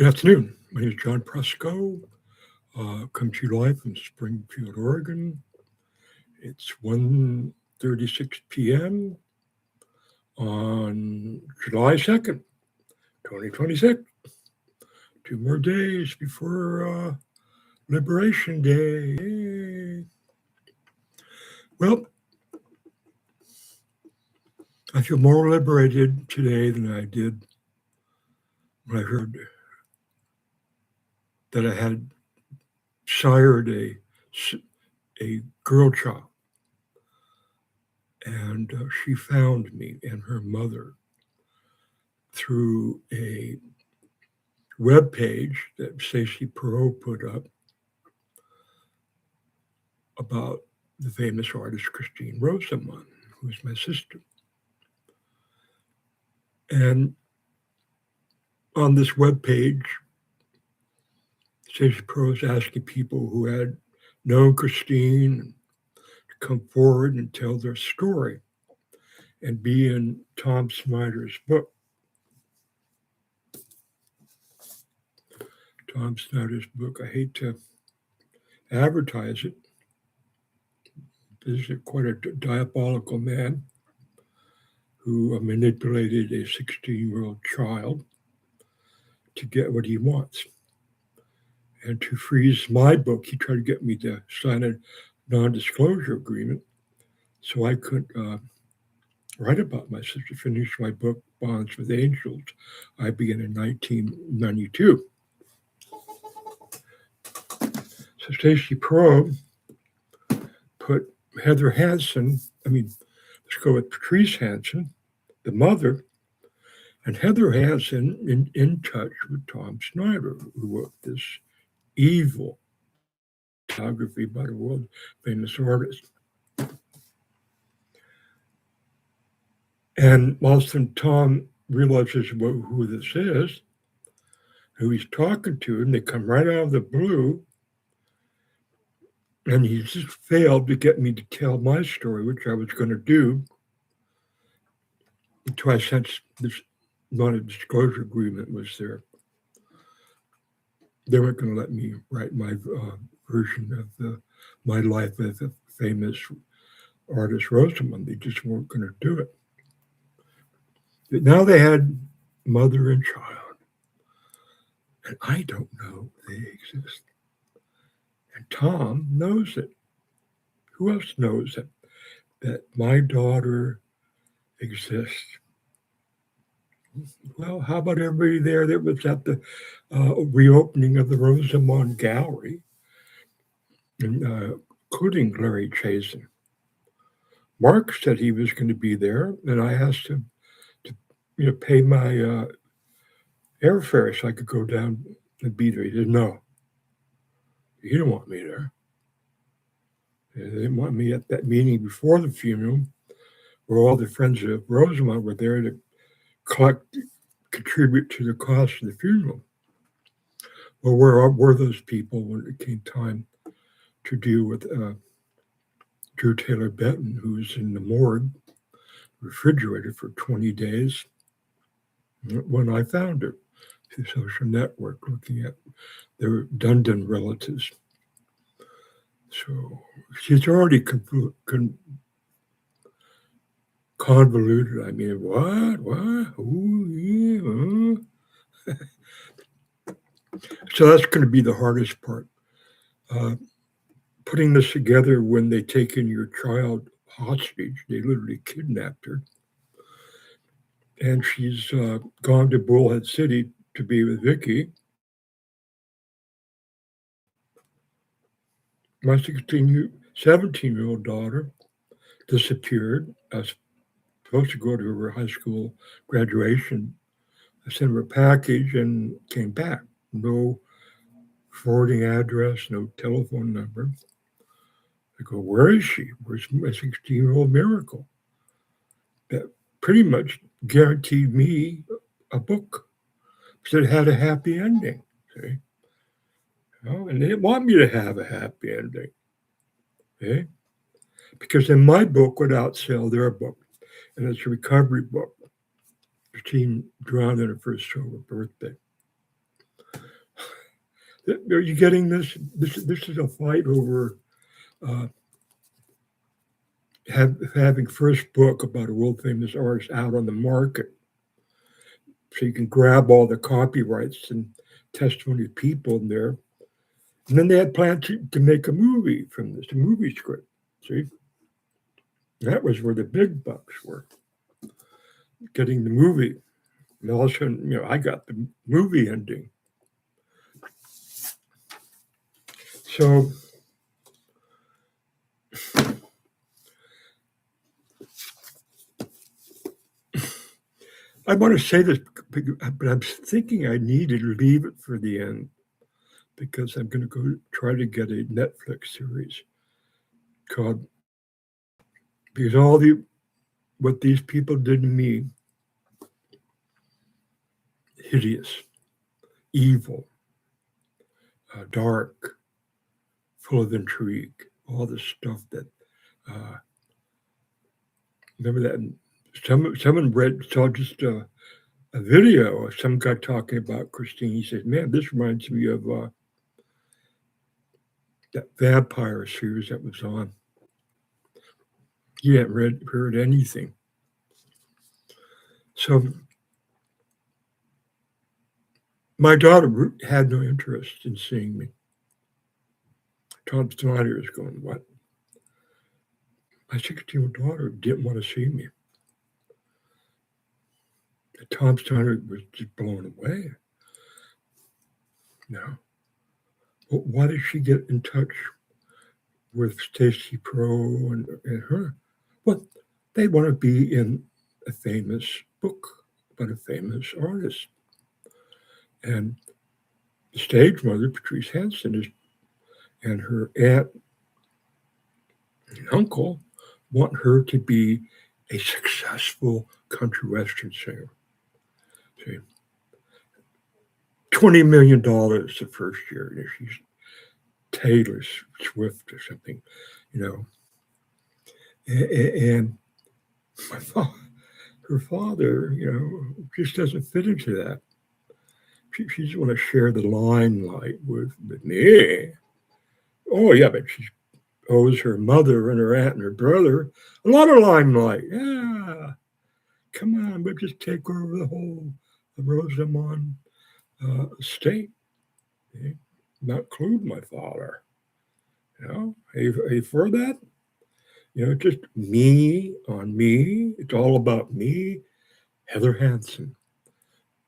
Good afternoon. My name is John Presco. Come to you live from Springfield, Oregon. It's 1:36 p.m. on July 2nd, 2026. 2 more days before Liberation Day. Yay. Well, I feel more liberated today than I did when I heard that I had sired a girl child. And she found me and her mother through a web page that Stacey Perot put up about the famous artist Christine Rosamond, who's my sister. And on this web page, Stacey Perot is asking people who had known Christine to come forward and tell their story and be in Tom Snyder's book. Tom Snyder's book, I hate to advertise it. This is quite a diabolical man who manipulated a 16-year-old child to get what he wants. And to freeze my book, he tried to get me to sign a non-disclosure agreement so I could write about my sister, finish my book, Bonds with Angels. I began in 1992. So Stacey Perot put Heather Hansen, let's go with Patrice Hansen, the mother, and Heather Hansen in touch with Tom Snyder, who wrote this evil biography by the world famous artist. And all of a sudden, Tom realizes who this is, who he's talking to, and they come right out of the blue. And he just failed to get me to tell my story, which I was going to do until I sensed this non-disclosure agreement was there. They weren't going to let me write my version of my life as the famous artist Rosamond. They just weren't going to do it. But now they had mother and child, and I don't know they exist. And Tom knows it. Who else knows it? That my daughter exists? Well, how about everybody there that was at the reopening of the Rosamond Gallery, including Larry Chazen? Mark said he was going to be there, and I asked him to pay my airfare so I could go down and be there. He said, no, he didn't want me there. They didn't want me at that meeting before the funeral, where all the friends of Rosamond were there to contribute to the cost of the funeral. Well, where were those people when it came time to deal with Drew Taylor Benton, who was in the morgue, refrigerated for 20 days, when I found her through social network, looking at their Dundon relatives. So she's already convoluted. I mean, what? Ooh, yeah. So that's going to be the hardest part. Putting this together when they taken your child hostage, they literally kidnapped her. And she's gone to Bullhead City to be with Vicky. My 17-year-old daughter disappeared. I was supposed to go to her high school graduation. I sent her a package and came back. No forwarding address, no telephone number. I go, where is she? Where's my 16-year-old miracle? That pretty much guaranteed me a book. So it had a happy ending. See? And they didn't want me to have a happy ending. Okay? Because then my book would outsell their book. And it's a recovery book. Christine drowned in her first sober birthday. Are you getting this? This is a fight over uh, having first book about a world famous artist out on the market, so you can grab all the copyrights and testimony of people in there. And then they had plans to make a movie from this, a movie script. See, that was where the big bucks were, getting the movie. And all of a sudden, I got the movie ending. So I want to say this, but I'm thinking I need to leave it for the end because I'm going to go try to get a Netflix series called, because what these people did to me, hideous, evil, dark, full of intrigue, all this stuff that, uh, remember that someone saw just a video of some guy talking about Christine. He said, man, this reminds me of that vampire series that was on. He hadn't heard anything. So my daughter had no interest in seeing me. Tom Snyder is going, what? My 16-year-old daughter didn't want to see me. And Tom Snyder was just blown away. No. Well, why did she get in touch with Stacy Pro and her? Well, they want to be in a famous book about a famous artist. And the stage mother, Patrice Hanson, and her aunt and uncle want her to be a successful country western singer. See, $20 million the first year. She's Taylor Swift or something, And her father, just doesn't fit into that. She doesn't want to share the limelight with me. Oh, yeah, but she owes her mother and her aunt and her brother a lot of limelight. Yeah, come on, we'll just take over the whole Rosamond estate. Okay? Not include my father. Are you for that? Just me on me. It's all about me. Heather Hansen,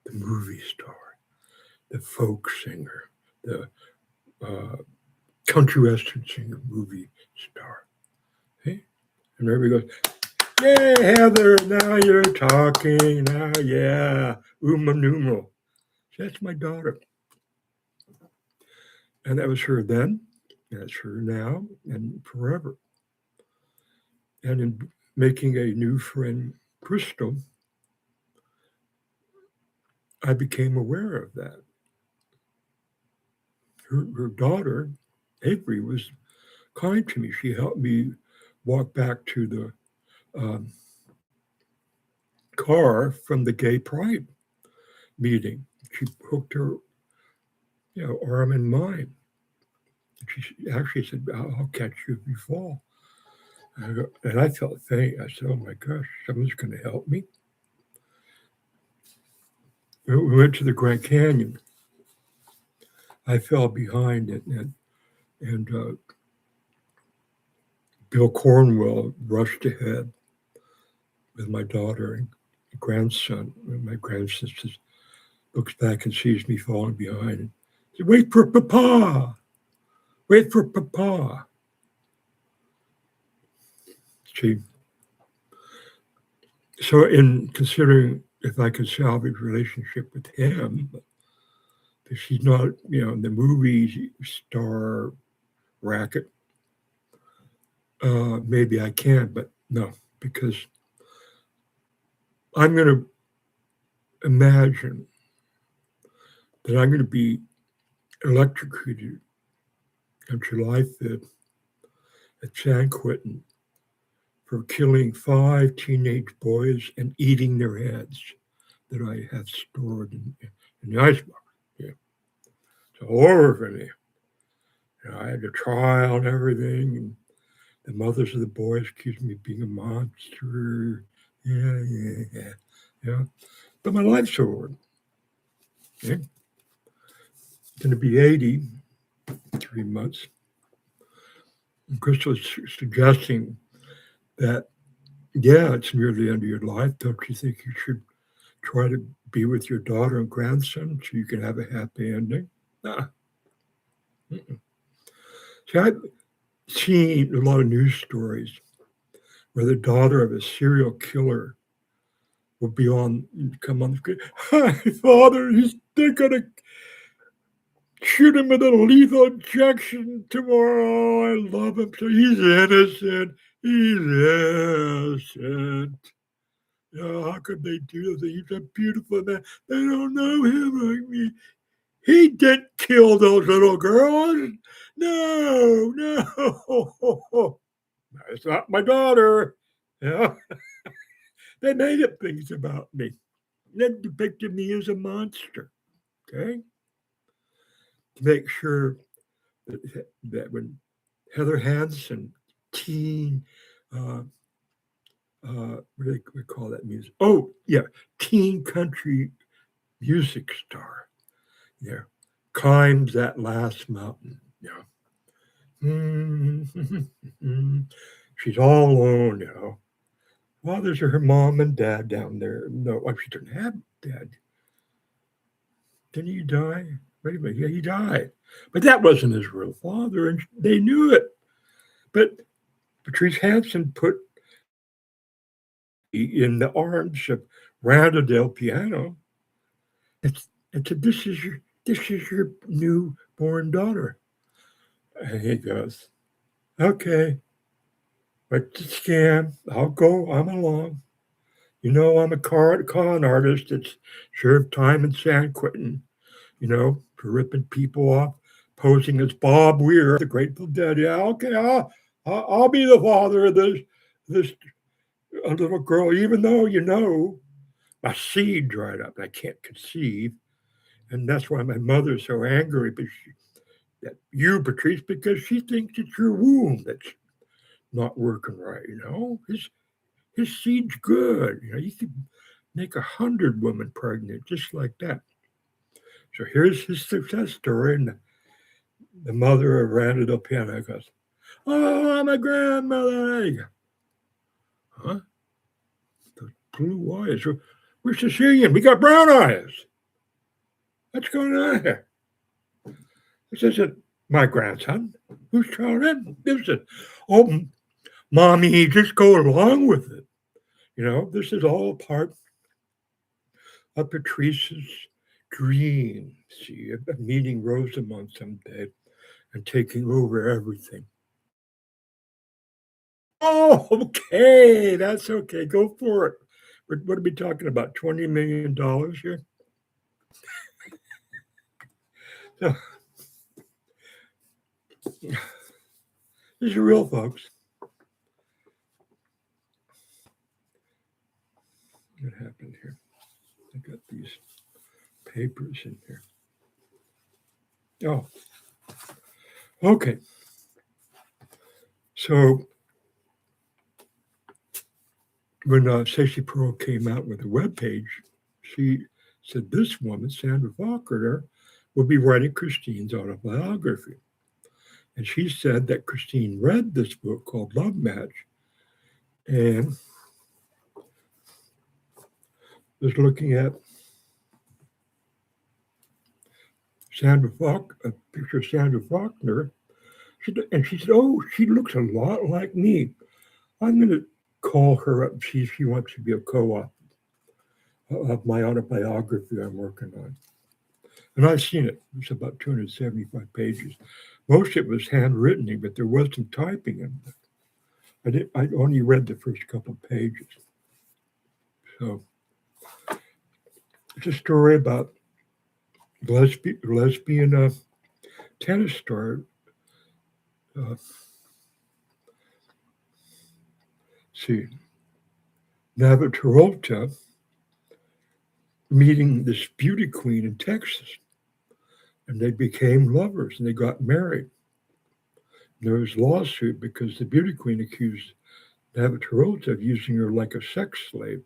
the movie star, the folk singer, the country western singer, movie star. Okay? And everybody goes, "Yay, Heather! Now you're talking. Now, yeah, uma numo." That's my daughter, and that was her then. That's her now and forever. And in making a new friend, Crystal, I became aware of that. Her daughter, Avery, was kind to me. She helped me walk back to the car from the gay pride meeting. She hooked her, arm in mine. She actually said, I'll catch you if you fall. And I felt faint. I said, oh my gosh, someone's going to help me. We went to the Grand Canyon. I fell behind it, and Bill Cornwell rushed ahead with my daughter and grandson. And my grandson looks back and sees me falling behind and said, wait for Papa! Wait for Papa! See, so in considering if I could salvage relationship with him, because he's not, the movie star racket, maybe I can, but no, because I'm going to imagine that I'm going to be electrocuted on July 5th at San Quentin for killing 5 teenage boys and eating their heads that I have stored in the icebox. Yeah. all over for me. I had a trial and everything, and the mothers of the boys accused me of being a monster. Yeah. Yeah. But my life's over. Okay? Going to be 80 in 3 months. And Crystal is suggesting that, yeah, it's near the end of your life. Don't you think you should try to be with your daughter and grandson so you can have a happy ending? Nah. Mm-mm. See, I've seen a lot of news stories where the daughter of a serial killer will come on the screen. Hi, father, they're gonna shoot him with a lethal injection tomorrow. I love him so. He's innocent. He's innocent. How could they do this? He's a beautiful man. They don't know him like me. He didn't kill those little girls. No, no. It's not my daughter. Yeah. They made up things about me. They depicted me as a monster. Okay? To make sure that when Heather Hansen, teen, uh, what do we call that music? Oh, yeah, teen country music star. Yeah, climbs that last mountain. Yeah. She's all alone, Well, there's her mom and dad down there. No, she didn't have dad. Didn't he die? Wait a minute. Yeah, he died. But that wasn't his real father, and they knew it. But Patrice Hanson put in the arms of Randa Del Piano. And said, this is your newborn daughter. And he goes, okay, but the scam, I'll go, I'm along. I'm a con artist that's served time in San Quentin, for ripping people off, posing as Bob Weir, the Grateful Dead. Yeah, okay, I'll be the father of this little girl, even though my seed dried up. I can't conceive, and that's why my mother's so angry. But that you, Patrice, because she thinks it's your womb that's not working right. His seed's good. You could make 100 women pregnant just like that. So here's his success story, and the mother of Randa Del Piano goes, "Oh, I'm a grandmother." You go, huh? The blue eyes. We're Sicilian. We got brown eyes. What's going on here? This isn't my grandson. Who's telling him? This is, oh, mommy, just go along with it. This is all part of Patrice's dream. See, of meeting Rosamond someday and taking over everything. Oh, okay. That's okay. Go for it. What are we talking about? $20 million here? So, this is real, folks. What happened here? I got these papers in here. Oh, okay. So when Stacey Pearl came out with a webpage, she said this woman, Sandra Faulkner, will be writing Christine's autobiography. And she said that Christine read this book called Love Match and was looking at a picture of Sandra Faulkner. And she said, oh, she looks a lot like me. I'm going to call her up and see if she wants to be a co-author of my autobiography I'm working on. And I've seen it. It's about 275 pages. Most of it was handwritten, but there was some typing in it. I only read the first couple of pages. So it's a story about lesbian tennis star. See, Navratilova meeting this beauty queen in Texas. and they became lovers and they got married. There was a lawsuit because the beauty queen accused Navratilova of using her like a sex slave,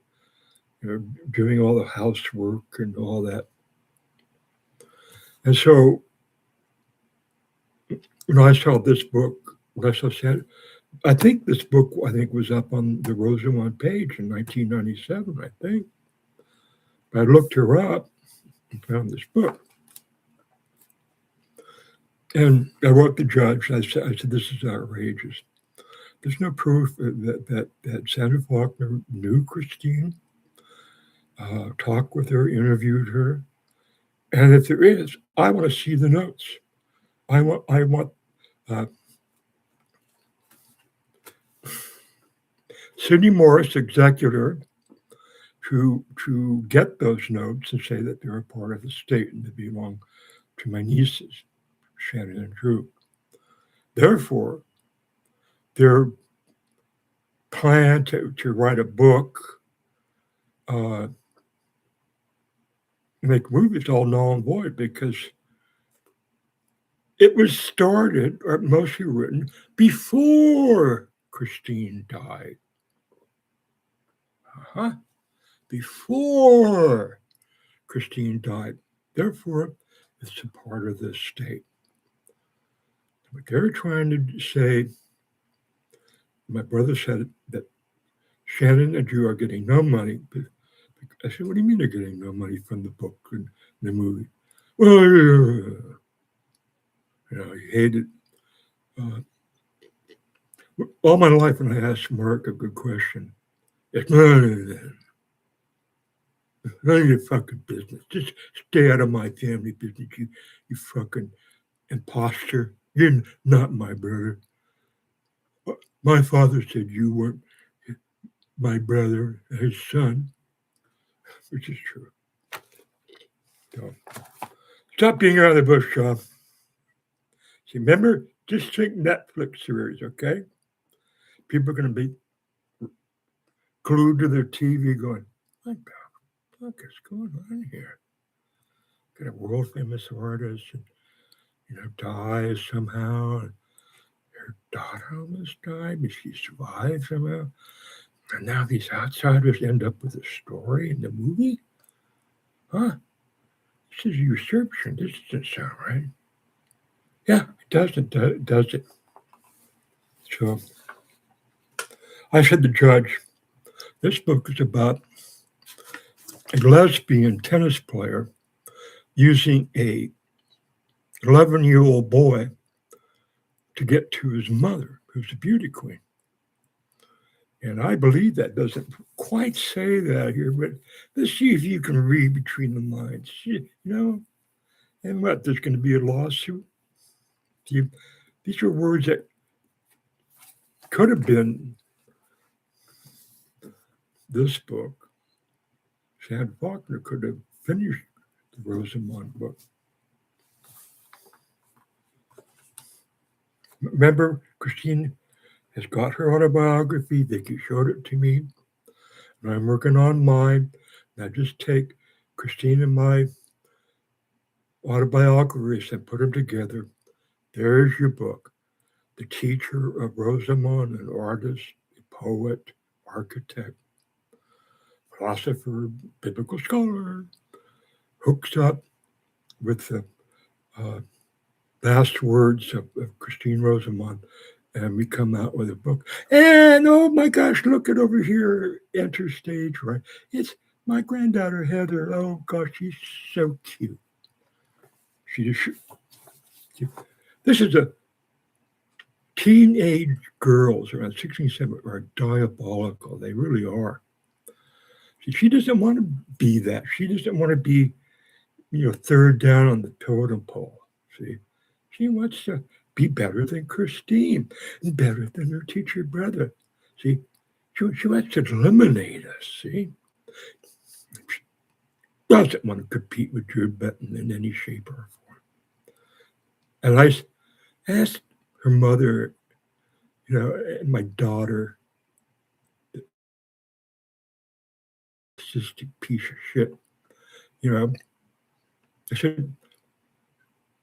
doing all the housework and all that. And so when I saw this book, when I saw Santa, I think this book was up on the Rosamond page in 1997. I think. But I looked her up and found this book. And I wrote the judge. I said, this is outrageous. There's no proof that Sandra Faulkner knew Christine, talked with her, interviewed her. And if there is, I want to see the notes. I want uh, Sidney Morris, executor, to get those notes and say that they're a part of the state and they belong to my nieces, Shannon and Drew. Therefore, their plan to write a book, uh, make movies all null and void because it was started or mostly written before Christine died. Uh-huh. Before Christine died. Therefore, it's a part of the state. What they're trying to say, my brother said that Shannon and Drew are getting no money. I said, what do you mean they're getting no money from the book and the movie? Well, he hated. Uh, all my life when I asked Mark a good question, it's none of your fucking business. Just stay out of my family business, you fucking imposter. You're not my brother. My father said you weren't my brother, his son, which is true. So, stop being around the bush, John. See, remember, just think Netflix series, okay? People are going to be glued to their TV going, what the fuck is going on here? Got a world famous artist and, dies somehow. And her daughter almost died, but she survived somehow. And now these outsiders end up with a story in the movie? Huh? This is usurpation. This doesn't sound right. Yeah, it doesn't, does it? So I said to the judge, this book is about a lesbian tennis player using a 11-year-old boy to get to his mother, who's a beauty queen. And I believe that doesn't quite say that here, but let's see if you can read between the lines. And what, there's going to be a lawsuit? See, these are words that could have been this book. Sand Faulkner could have finished the Rosamond book. Remember, Christine has got her autobiography. They showed it to me. And I'm working on mine. Now just take Christine and my autobiographies and put them together. There's your book. The teacher of Rosamond, an artist, a poet, architect, philosopher, biblical scholar, hooks up with the uh, last words of Christine Rosamond, and we come out with a book. And oh my gosh, look at over here, enter stage right. It's my granddaughter Heather. Oh gosh, she's so cute. This is a teenage girls around 16, 17 are diabolical. They really are. She doesn't want to be that. She doesn't want to be, third down on the totem pole. See, she wants to be better than Christine and better than her teacher brother. See, she wants to eliminate us. See, she doesn't want to compete with Drew Benton in any shape or form. And I asked her mother, and my daughter, just a piece of shit, I said,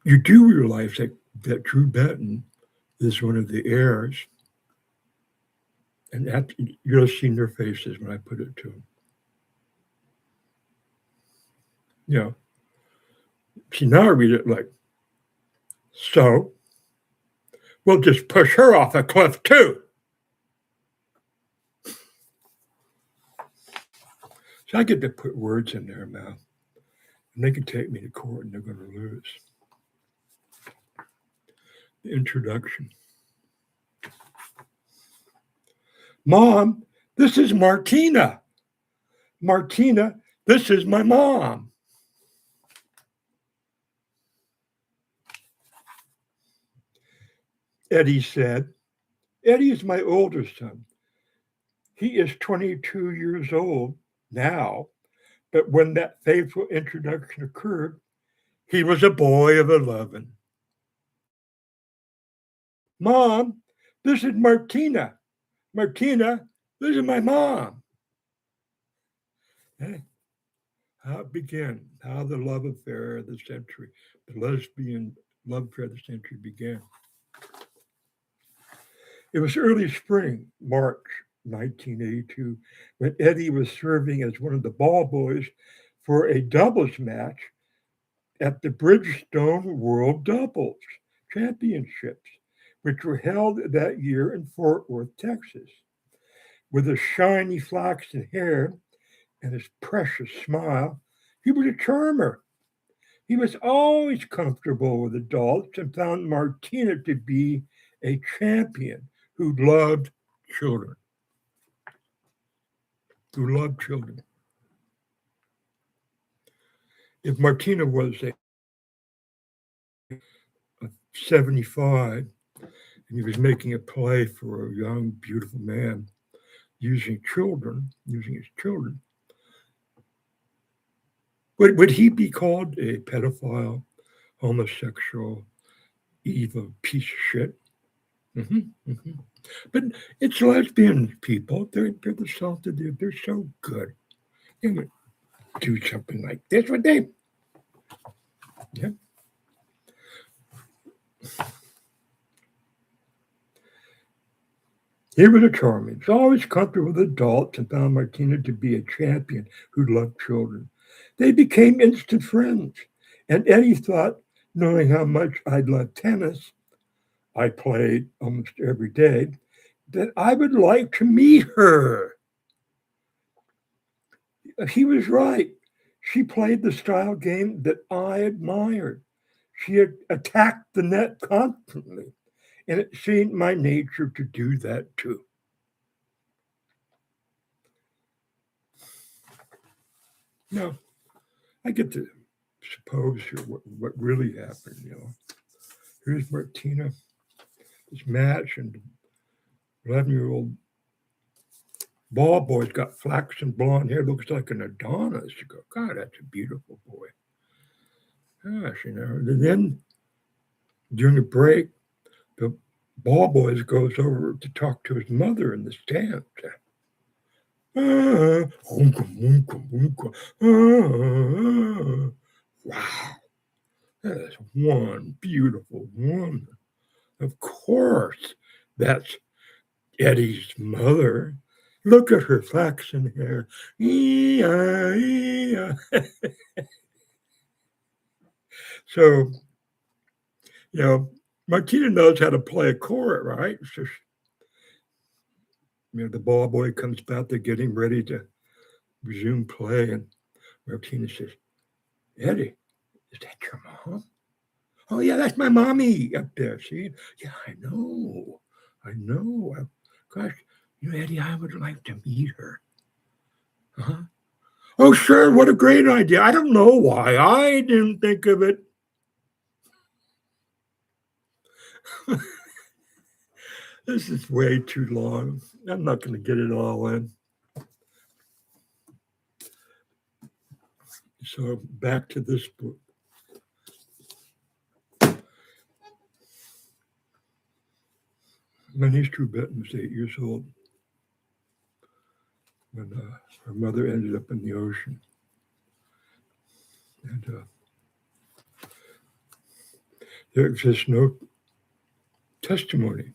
you do realize that Drew Benton is one of the heirs, and you'll have seen their faces when I put it to them. You know, see, now I read it like, so we'll just push her off a cliff too. So I get to put words in their mouth, and they can take me to court and they're going to lose. The introduction. Mom, this is Martina. Martina, this is my mom. Eddie said, Eddie is my older son. He is 22 years old now, but when that fateful introduction occurred, he was a boy of 11. Mom, this is Martina. Martina, this is my mom. Hey, how it began, how the love affair of the century, the lesbian love affair of the century began. It was early spring, March 1982, when Eddie was serving as one of the ball boys for a doubles match at the Bridgestone World Doubles Championships, which were held that year in Fort Worth, Texas. With his shiny flaxen hair and his precious smile, he was a charmer. He was always comfortable with adults and found Martina to be a champion who loved children. Who loved children. If Martina was a 75 and he was making a play for a young, beautiful man using his children, would he be called a pedophile, homosexual, evil piece of shit? Mm-hmm. But it's lesbian people. They're the salt of the. They're so good. They would do something like this, would they? Yeah. He was a charming. He's always comfortable with adults and found Martina to be a champion who loved children. They became instant friends. And Eddie thought, knowing how much I loved tennis, I played almost every day, that I would like to meet her. He was right. She played the style game that I admired. She had attacked the net constantly, and it seemed my nature to do that too. Now, I get to suppose here what really happened. Here's Martina, this match, and 11-year-old ball boy's got flaxen blonde hair, looks like an Adonis. You go, God, that's a beautiful boy. Gosh, And then during a break, the ball boy goes over to talk to his mother in the stands. Wow, that is one beautiful woman. Of course, that's Eddie's mother. Look at her flaxen hair. So, Martina knows how to play a chord, right? So, the ball boy comes back, they're getting ready to resume play, and Martina says, Eddie, is that your mom? Oh, yeah, that's my mommy up there. See? Yeah, I know. Gosh, Eddie, I would like to meet her. Uh-huh. Oh, sure. What a great idea. I don't know why I didn't think of it. This is way too long. I'm not going to get it all in. So back to this book. My niece Drew Benton was 8 years old when her mother ended up in the ocean. And There exists no testimony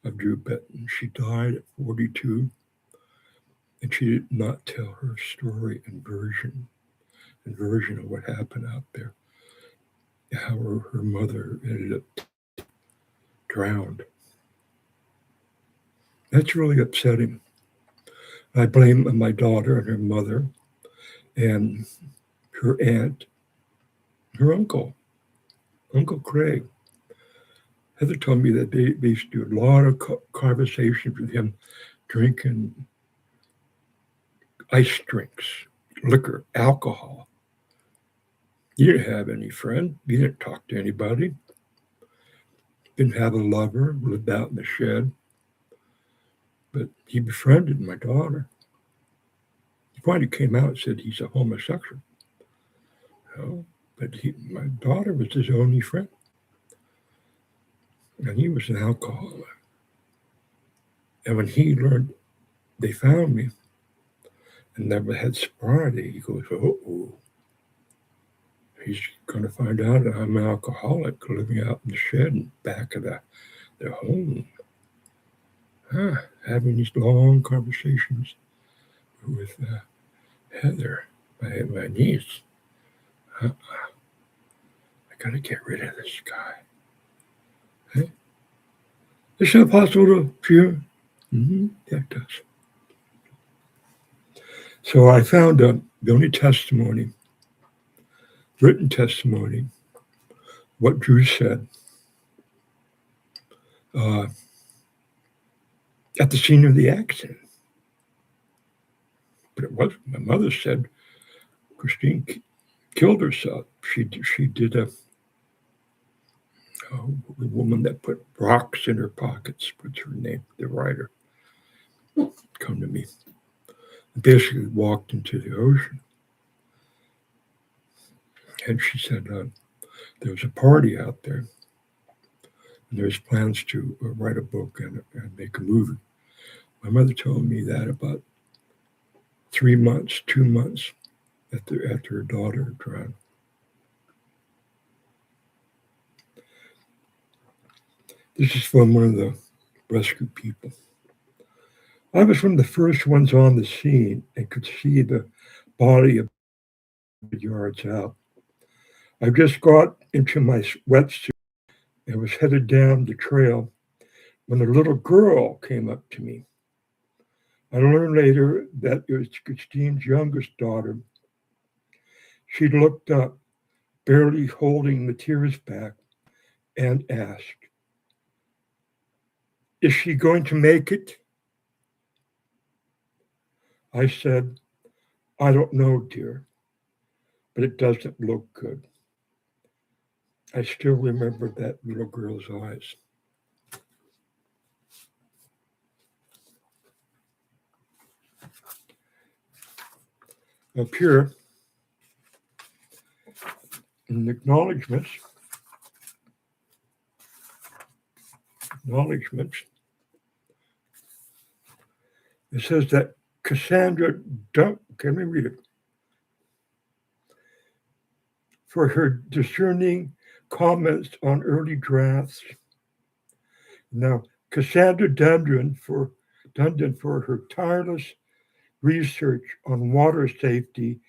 of Drew Benton. She died at 42, and she did not tell her story and version of what happened out there, how her mother ended up drowned. That's really upsetting. I blame my daughter and her mother and her aunt, her uncle, Uncle Craig. Heather told me that they used to do a lot of conversations with him, drinking ice drinks, liquor, alcohol. He didn't have any friend. He didn't talk to anybody. Didn't have a lover. Lived out in the shed. But he befriended my daughter. He finally came out and said he's a homosexual. No, but my daughter was his only friend. And he was an alcoholic. And when he learned they found me and never had sobriety, he goes, oh, he's going to find out that I'm an alcoholic living out in the shed in back of their home. Having these long conversations with Heather, my niece. I got to get rid of this guy. Hey? Is it possible to cure? Mm-hmm. Yeah, it does. So I found the only testimony, written testimony, what Drew said at the scene of the accident. But it was, my mother said, Christine killed herself. She did a woman that put rocks in her pockets, what's her name, the writer, come to me, basically walked into the ocean. And she said there was a party out there, and there's plans to write a book and make a movie. My mother told me that about 2 months after her daughter drowned. This is from one of the rescue people. I was one of the first ones on the scene and could see the body of yards out. I just got into my wetsuit and was headed down the trail when a little girl came up to me. I learned later that it was Christine's youngest daughter. She looked up, barely holding the tears back, and asked, "Is she going to make it?" I said, "I don't know, dear, but it doesn't look good." I still remember that little girl's eyes. Up here, in the acknowledgments, it says that Cassandra can we read it? For her discerning comments on early drafts. Now, Cassandra Dundon for her tireless research on water safety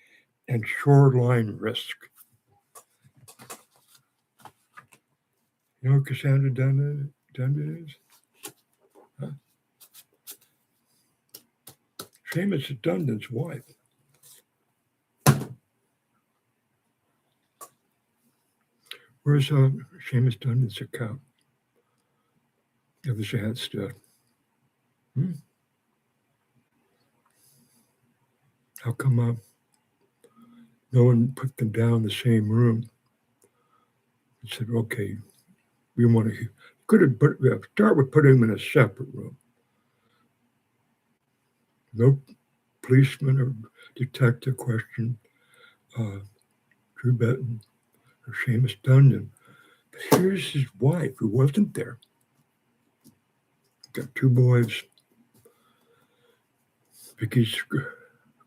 and shoreline risk. You know who Cassandra Dundon is? Huh? Seamus Dundon's wife. Where's Seamus Dundon's account of his aunt's death? How come no one put them down in the same room and said, okay, we want to start with putting them in a separate room. No policeman or detective questioned Drew Benton or Seamus Dundon. But here's his wife who wasn't there. Got 2 boys, Vicky's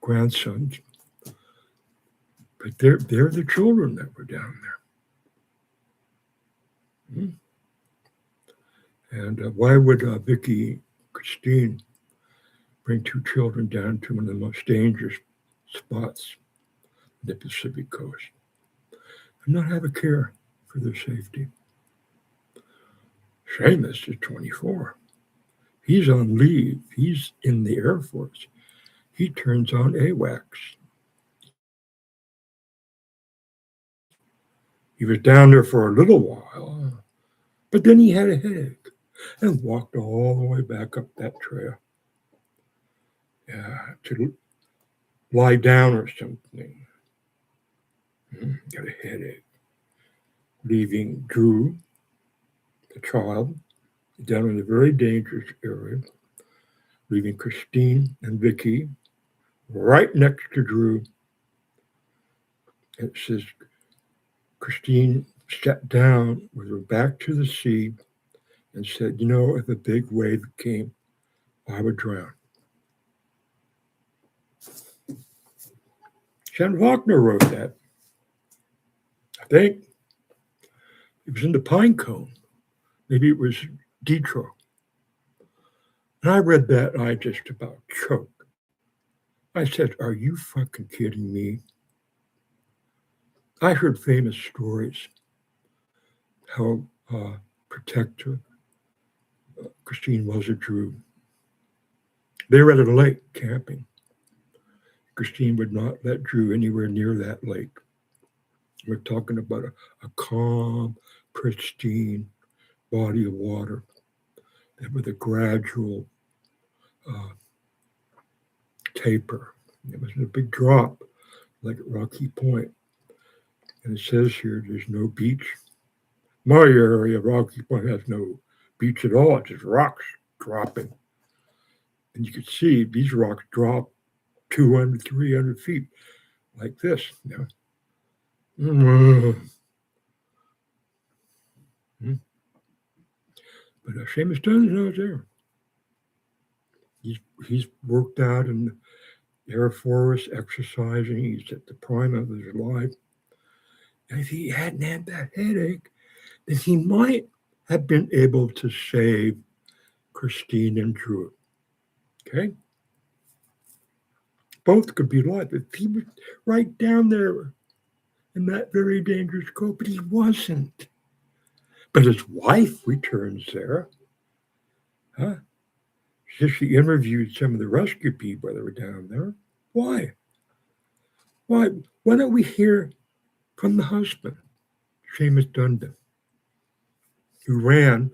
grandsons. But they're the children that were down there. Hmm. And why would Vicky Christine bring two children down to one of the most dangerous spots in the Pacific coast and not have a care for their safety? Seamus is 24. He's on leave. He's in the Air Force. He turns on AWACS. He was down there for a little while, but then he had a headache and walked all the way back up that trail to lie down or something. Got a headache. Leaving Drew, the child, down in a very dangerous area, leaving Christine and Vicky right next to Drew. It says Christine sat down with her back to the sea and said, "You know, if a big wave came, I would drown." Shannon Faulkner wrote that. I think it was in the Pine Cone. Maybe it was Detroit. And I read that and I just about choked. I said, "Are you fucking kidding me?" I heard famous stories how protective Christine was of Drew. They were at a lake camping. Christine would not let Drew anywhere near that lake. We're talking about a calm, pristine body of water that with a gradual taper. It wasn't a big drop like at Rocky Point. And it says here there's no beach. My area, Rocky Point, has no beach at all. It's just rocks dropping. And you could see these rocks drop 200, 300 feet like this. You know? But Seamus Dunn is not there. He's worked out in the Air Force, exercising. He's at the prime of his life. And if he hadn't had that headache, then he might have been able to save Christine and Drew. Okay? Both could be alive. If he was right down there in that very dangerous cove, but he wasn't. But his wife returns there. Huh? She interviewed some of the rescue people that were down there. Why? Why? Why don't we hear from the husband, Seamus Dundon, who ran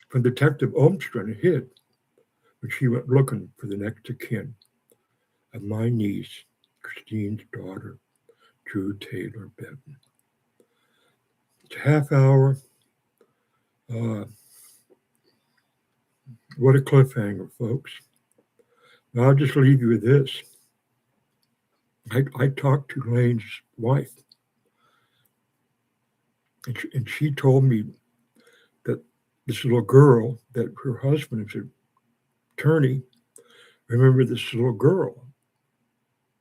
from Detective Olmström and hid when she went looking for the next of kin of my niece, Christine's daughter, Drew Taylor Benton. It's a half hour. What a cliffhanger, folks. Now, I'll just leave you with this. I talked to Lane's wife, and she told me that this little girl, that her husband is an attorney, remember this little girl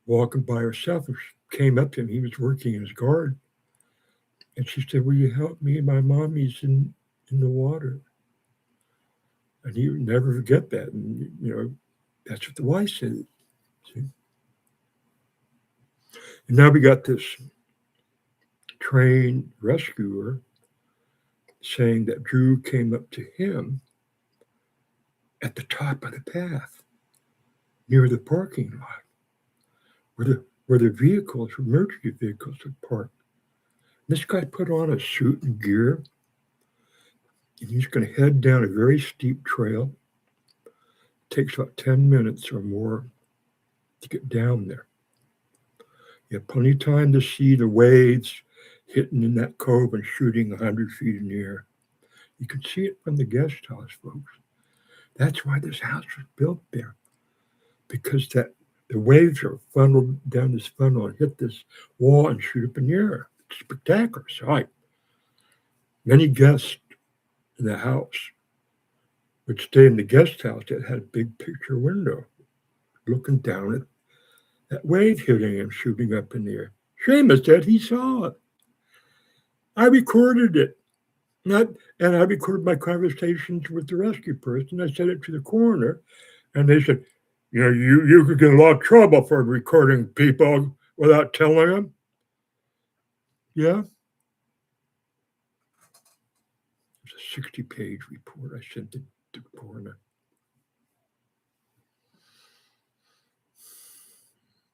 walking by herself, and she came up to him. He was working in his garden. And she said, "Will you help me? My mommy's in the water." And he would never forget that. And, you know, that's what the wife said. See? And now we got this trained rescuer saying that Drew came up to him at the top of the path near the parking lot where the vehicles, emergency vehicles, had parked. This guy put on a suit and gear, and he's going to head down a very steep trail. It takes about 10 minutes or more to get down there. You have plenty of time to see the waves hitting in that cove and shooting 100 feet in the air. You can see it from the guest house, folks. That's why this house was built there, because the waves are funneled down this funnel and hit this wall and shoot up in the air. It's a spectacular sight. Many guests in the house would stay in the guest house that had a big picture window looking down at that wave hitting and shooting up in the air. Seamus said he saw it. I recorded it. And I recorded my conversations with the rescue person. I sent it to the coroner, and they said, you could get a lot of trouble for recording people without telling them. Yeah, it's a 60-page report I sent to the coroner.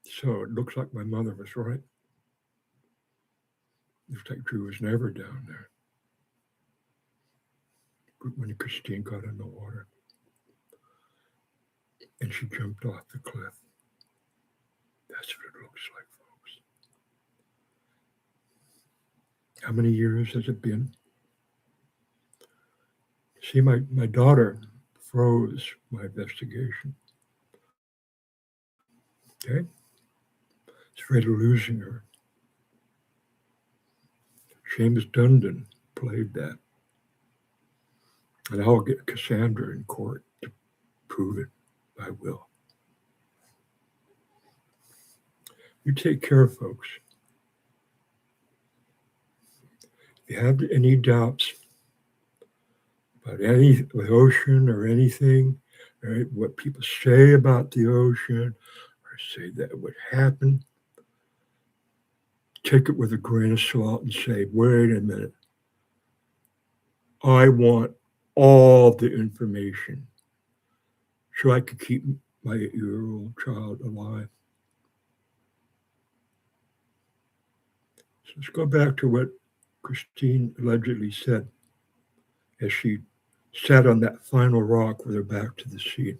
So it looks like my mother was right. Looks like Drew was never down there when Christine got in the water and she jumped off the cliff. That's what it looks like, folks. How many years has it been? See, my daughter froze my investigation. Okay? It's afraid of losing her. Seamus Dundon played that. And I'll get Cassandra in court to prove it. I will. You take care, folks. If you have any doubts about the ocean or anything, right, what people say about the ocean or say that it would happen, take it with a grain of salt and say, wait a minute. I want all the information so I could keep my 8-year-old child alive. So let's go back to what Christine allegedly said as she sat on that final rock with her back to the sea.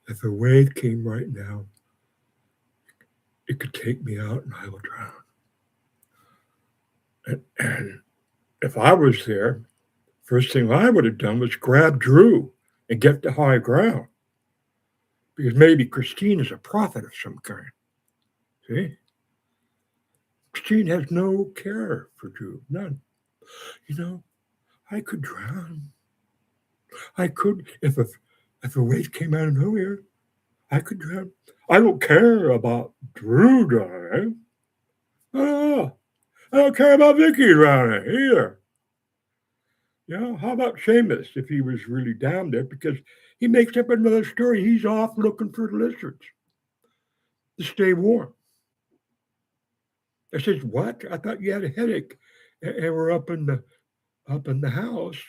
If a wave came right now, it could take me out and I will drown. And if I was there, first thing I would have done was grab Drew and get to high ground. Because maybe Christine is a prophet of some kind. See? Christine has no care for Drew, none. I could drown. I could, if a wave came out of nowhere, I could drown. I don't care about Drew drowning. Oh, I don't care about Vicky drowning either. How about Seamus if he was really down there? Because he makes up another story. He's off looking for lizards to stay warm. I says, what? I thought you had a headache and we're up in the house.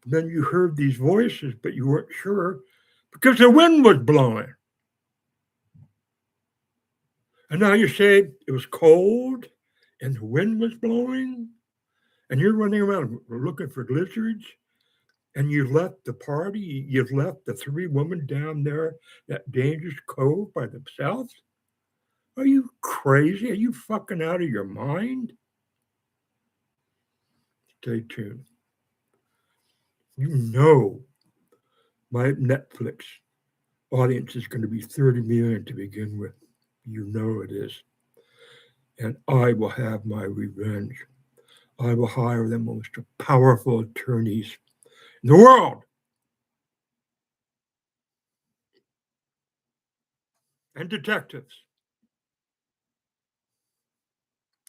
And then you heard these voices, but you weren't sure because the wind was blowing. And now you say it was cold and the wind was blowing and you're running around looking for lizards and you left the party, you've left the 3 women down there, that dangerous cove by themselves? Are you crazy? Are you fucking out of your mind? Stay tuned. My Netflix audience is going to be 30 million to begin with. It is. And I will have my revenge. I will hire the most powerful attorneys in the world. And detectives.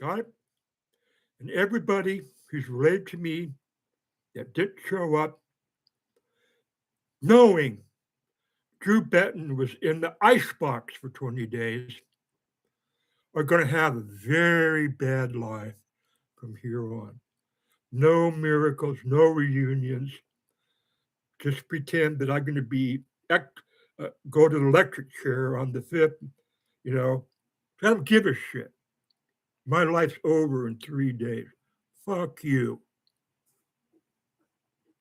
Got it? And everybody who's related to me that didn't show up, knowing Drew Benton was in the icebox for 20 days, are going to have a very bad life from here on. No miracles, no reunions. Just pretend that I'm going to go to the electric chair on the 5th, I don't give a shit. My life's over in 3 days. Fuck you.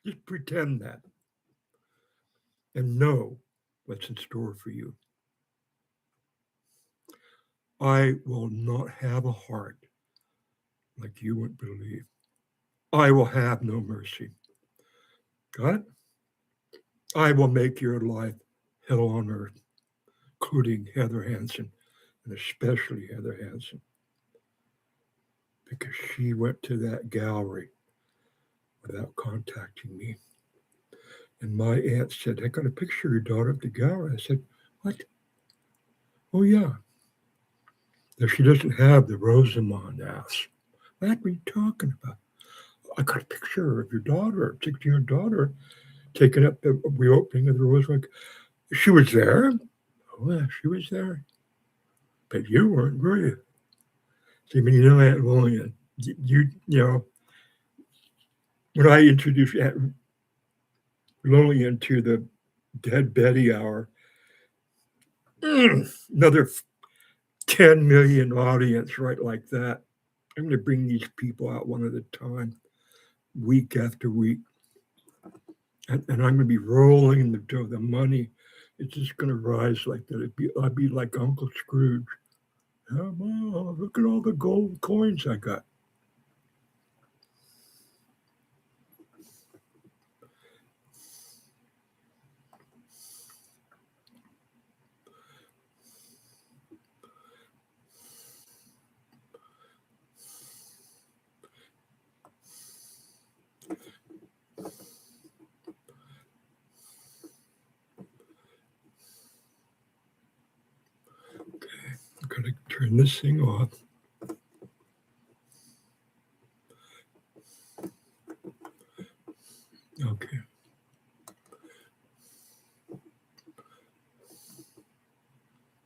Just pretend that. And know what's in store for you. I will not have a heart like you wouldn't believe. I will have no mercy. Got it? I will make your life hell on earth, including Heather Hansen, and especially Heather Hansen, because she went to that gallery without contacting me. And my aunt said, I got a picture of your daughter at the gallery. I said, what? Oh, yeah. Now, she doesn't have the Rosamond ass What are you talking about? I got a picture of your daughter, 16-year-old daughter, taking up the reopening of the Roosevelt. She was there. Oh, yeah, she was there. But you weren't, were you? See, I mean, you know, Aunt Lillian, you know, when I introduced Aunt Lillian to the Dead Betty Hour, another 10 million audience right like that. I'm going to bring these people out one at a time, week after week. And I'm going to be rolling the dough. The money, it's just going to rise like that. I'd be like Uncle Scrooge. Oh, wow, look at all the gold coins I got. I'm going to turn this thing off. Okay.